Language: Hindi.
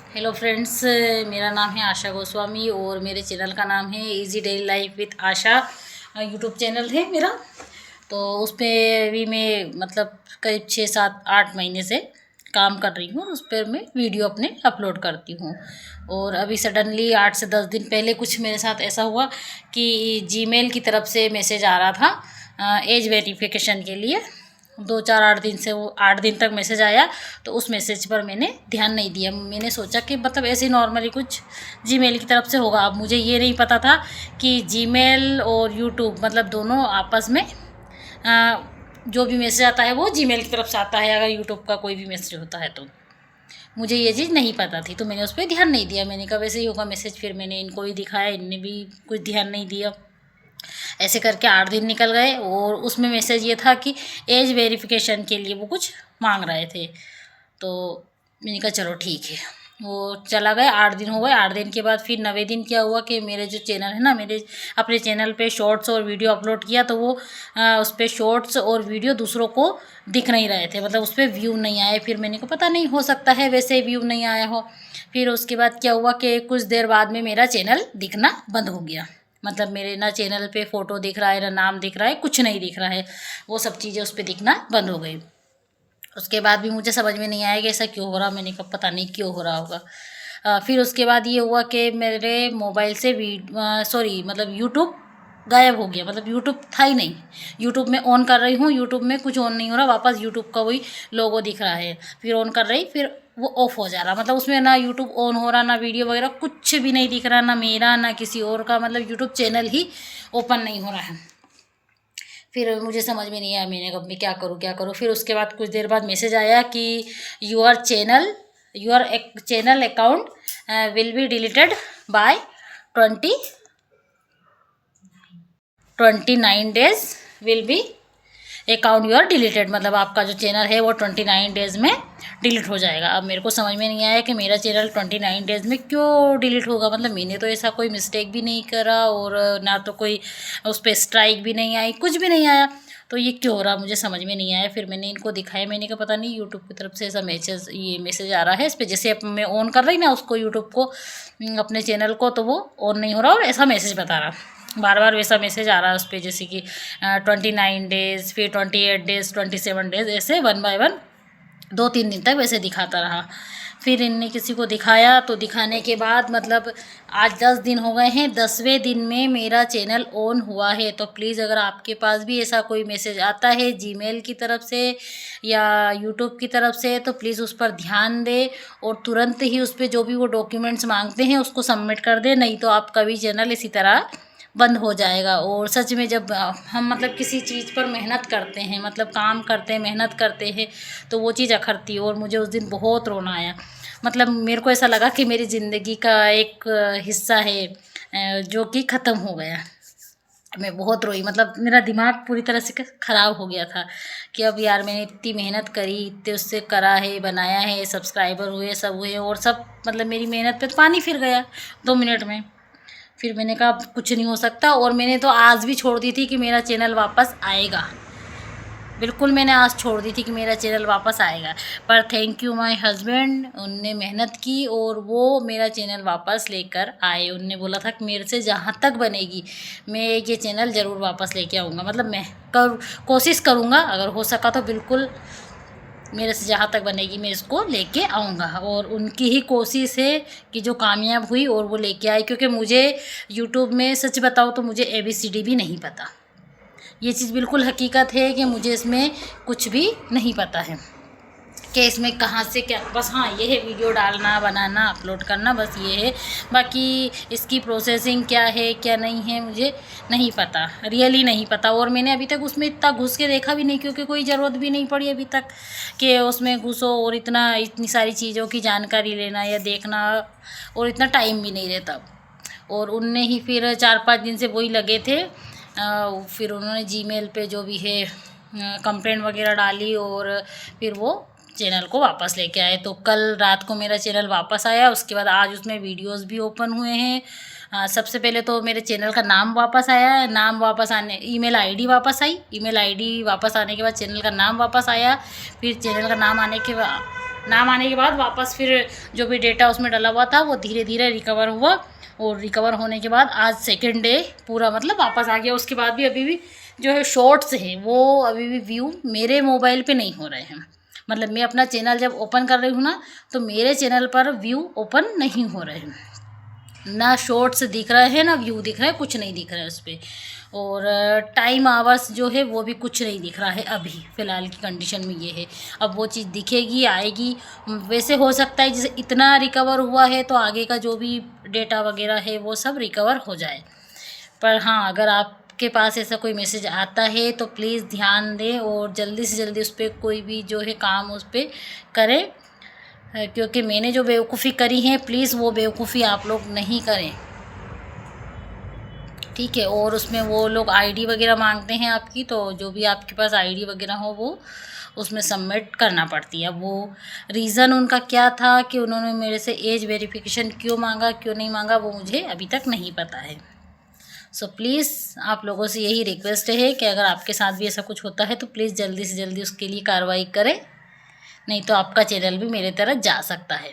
हेलो फ्रेंड्स, मेरा नाम है आशा गोस्वामी और मेरे चैनल का नाम है easy daily life with Asha. YouTube channel है मेरा। तो उस पर भी मैं मतलब करीब 6 7 8 महीने से काम कर रही हूँ। उस पर मैं वीडियो अपने अपलोड करती हूँ। और अभी सडनली 8 से 10 दिन पहले कुछ मेरे साथ ऐसा हुआ कि जीमेल की तरफ से मैसेज आ रहा था एज वेरिफिकेशन के लिए। 2 4 8 दिन से वो 8 दिन तक मैसेज आया। तो उस मैसेज पर मैंने ध्यान नहीं दिया। मैंने सोचा कि मतलब ऐसे ही नॉर्मली कुछ जीमेल की तरफ से होगा। अब मुझे ये नहीं पता था कि जीमेल और यूट्यूब मतलब दोनों आपस में जो भी मैसेज आता है वो जीमेल की तरफ से आता है, अगर यूट्यूब का कोई भी मैसेज होता है तो। मुझे ये चीज़ नहीं पता थी तो मैंने उस पर ध्यान नहीं दिया। मैंने कहा वैसे ही होगा मैसेज। फिर मैंने इनको ही दिखाया, इनने भी कुछ ध्यान नहीं दिया। ऐसे करके 8 दिन निकल गए और उसमें मैसेज ये था कि एज वेरिफिकेशन के लिए वो कुछ मांग रहे थे। तो मैंने कहा चलो ठीक है। वो चला गया, 8 दिन हो गए। 8 दिन के बाद फिर 9वें दिन क्या हुआ कि मेरे जो चैनल है ना, मेरे अपने चैनल पे शॉर्ट्स और वीडियो अपलोड किया तो वो उस पर शॉर्ट्स और वीडियो दूसरों को दिख नहीं रहे थे, मतलब उस पर व्यू नहीं आए। फिर मैंने कहा पता नहीं, हो सकता है वैसे व्यू नहीं आया हो। फिर उसके बाद क्या हुआ कि कुछ देर बाद में मेरा चैनल दिखना बंद हो गया। मतलब मेरे ना चैनल पे फ़ोटो दिख रहा है, ना नाम दिख रहा है, कुछ नहीं दिख रहा है। वो सब चीज़ें उस पर दिखना बंद हो गई। उसके बाद भी मुझे समझ में नहीं आया कि ऐसा क्यों हो रहा। मैंने कहा पता नहीं क्यों हो रहा होगा। फिर उसके बाद ये हुआ कि मेरे मोबाइल से सॉरी मतलब यूट्यूब गायब हो गया। मतलब यूट्यूब था ही नहीं। यूट्यूब में ऑन कर रही हूँ, यूट्यूब में कुछ ऑन नहीं हो रहा। वापस यूट्यूब का वही लोगो दिख रहा है। फिर ऑन कर रही, फिर वो ऑफ हो जा रहा। मतलब उसमें ना यूट्यूब ऑन हो रहा, ना वीडियो वगैरह कुछ भी नहीं दिख रहा, ना मेरा ना किसी और का। मतलब यूट्यूब चैनल ही ओपन नहीं हो रहा है। फिर मुझे समझ में नहीं आया, मैंने कहा मैं क्या करूँ। फिर उसके बाद कुछ देर बाद मैसेज आया कि your channel account will be deleted bye 29 days will be account your deleted. मतलब आपका जो चैनल है वो 29 डेज में डिलीट हो जाएगा। अब मेरे को समझ में नहीं आया कि मेरा चैनल 29 डेज में क्यों डिलीट होगा। मतलब मैंने तो ऐसा कोई मिस्टेक भी नहीं करा और ना तो कोई उस पर स्ट्राइक भी नहीं आई, कुछ भी नहीं आया। तो ये क्यों हो रहा मुझे समझ में नहीं आया। फिर मैंने इनको दिखाया, मैंने कहा पता नहीं यूट्यूब की तरफ से ऐसा मैसेज आ रहा है इस पर। जैसे अब मैं ऑन कर रही ना उसको, यूट्यूब को, अपने चैनल को, तो वो ऑन नहीं हो रहा और ऐसा मैसेज बता रहा। बार बार वैसा मैसेज आ रहा है उस पर, जैसे कि 29 डेज, फिर 28 डेज, 27 डेज, ऐसे 1 बाय 1 2 3 दिन तक वैसे दिखाता रहा। फिर इनने किसी को दिखाया तो दिखाने के बाद मतलब आज 10 दिन हो गए हैं। 10वें दिन में मेरा चैनल ऑन हुआ है। तो प्लीज़ अगर आपके पास भी ऐसा कोई मैसेज आता है जीमेल की तरफ से या यूट्यूब की तरफ से तो प्लीज़ उस पर ध्यान दें और तुरंत ही उस पर जो भी वो डॉक्यूमेंट्स मांगते हैं उसको सबमिट कर दें, नहीं तो आपका भी चैनल इसी तरह बंद हो जाएगा। और सच में जब हम मतलब किसी चीज़ पर मेहनत करते हैं, मतलब काम करते हैं, मेहनत करते हैं, तो वो चीज़ अखरती है। और मुझे उस दिन बहुत रोना आया। मतलब मेरे को ऐसा लगा कि मेरी ज़िंदगी का एक हिस्सा है जो कि ख़त्म हो गया। मैं बहुत रोई। मतलब मेरा दिमाग पूरी तरह से ख़राब हो गया था कि अब यार मैंने इतनी मेहनत करी, इतने उससे करा है, बनाया है, सब्सक्राइबर हुए, सब हुए, और सब मतलब मेरी मेहनत पे तो पानी फिर गया 2 मिनट में। फिर मैंने कहा अब कुछ नहीं हो सकता और मैंने तो आज भी छोड़ दी थी कि मेरा चैनल वापस आएगा। बिल्कुल मैंने आज छोड़ दी थी कि मेरा चैनल वापस आएगा। पर थैंक यू माय हस्बैंड, उनने मेहनत की और वो मेरा चैनल वापस लेकर आए। उनने बोला था कि मेरे से जहाँ तक बनेगी मैं ये चैनल ज़रूर वापस लेके आऊँगा। मतलब मैं कोशिश करूँगा, अगर हो सका तो बिल्कुल मेरे से जहाँ तक बनेगी मैं इसको लेके आऊँगा। और उनकी ही कोशिश है कि जो कामयाब हुई और वो लेके आई। क्योंकि मुझे यूट्यूब में सच बताऊँ तो मुझे ABCD भी नहीं पता। ये चीज़ बिल्कुल हकीकत है कि मुझे इसमें कुछ भी नहीं पता है कि इसमें कहाँ से क्या। बस हाँ ये है वीडियो डालना, बनाना, अपलोड करना, बस ये है। बाकी इसकी प्रोसेसिंग क्या है क्या नहीं है मुझे नहीं पता, रियली नहीं पता। और मैंने अभी तक उसमें इतना घुस के देखा भी नहीं, क्योंकि कोई ज़रूरत भी नहीं पड़ी अभी तक कि उसमें घुसो और इतनी सारी चीज़ों की जानकारी लेना या देखना, और इतना टाइम भी नहीं रहता। और उनने ही फिर 4 5 दिन से वही लगे थे। फिर उन्होंने जीमेल पे जो भी है कंप्लेंट वगैरह डाली और फिर वो चैनल को वापस लेके आए। तो कल रात को मेरा चैनल वापस आया। उसके बाद आज उसमें वीडियोस भी ओपन हुए हैं। सबसे पहले तो मेरे चैनल का नाम वापस आया। नाम वापस आने, ईमेल आईडी वापस आई। ईमेल आईडी वापस आने के बाद चैनल का नाम वापस आया। फिर चैनल का नाम आने के बाद नाम आने के बाद वापस फिर जो भी डेटा उसमें डला हुआ था वो धीरे धीरे रिकवर हुआ, और रिकवर होने के बाद आज सेकंड डे पूरा मतलब वापस आ गया। उसके बाद भी अभी भी जो है शॉर्ट्स है वो अभी भी व्यू मेरे मोबाइल पे नहीं हो रहे हैं। मतलब मैं अपना चैनल जब ओपन कर रही हूँ ना, तो मेरे चैनल पर व्यू ओपन नहीं हो रहे हैं, ना शॉर्ट्स दिख रहे हैं ना व्यू दिख रहा है, कुछ नहीं दिख रहा है उस पर। और टाइम आवर्स जो है वो भी कुछ नहीं दिख रहा है अभी फ़िलहाल की कंडीशन में ये है। अब वो चीज़ दिखेगी, आएगी। वैसे हो सकता है जैसे इतना रिकवर हुआ है तो आगे का जो भी डेटा वगैरह है वो सब रिकवर हो जाए। पर हाँ, अगर आपके पास ऐसा कोई मैसेज आता है तो प्लीज़ ध्यान दें और जल्दी से जल्दी उस पर कोई भी जो है काम उस पर करें, क्योंकि मैंने जो बेवकूफ़ी करी है प्लीज़ वो बेवकूफ़ी आप लोग नहीं करें, ठीक है। और उसमें वो लोग आईडी वगैरह मांगते हैं आपकी, तो जो भी आपके पास आईडी वगैरह हो वो उसमें सबमिट करना पड़ती है। वो रीज़न उनका क्या था कि उन्होंने मेरे से एज वेरिफिकेशन क्यों मांगा, क्यों नहीं मांगा, वो मुझे अभी तक नहीं पता है। सो प्लीज़ आप लोगों से यही रिक्वेस्ट है कि अगर आपके साथ भी ऐसा कुछ होता है तो प्लीज़ जल्दी से जल्दी उसके लिए कार्रवाई करें, नहीं तो आपका चैनल भी मेरे तरह जा सकता है।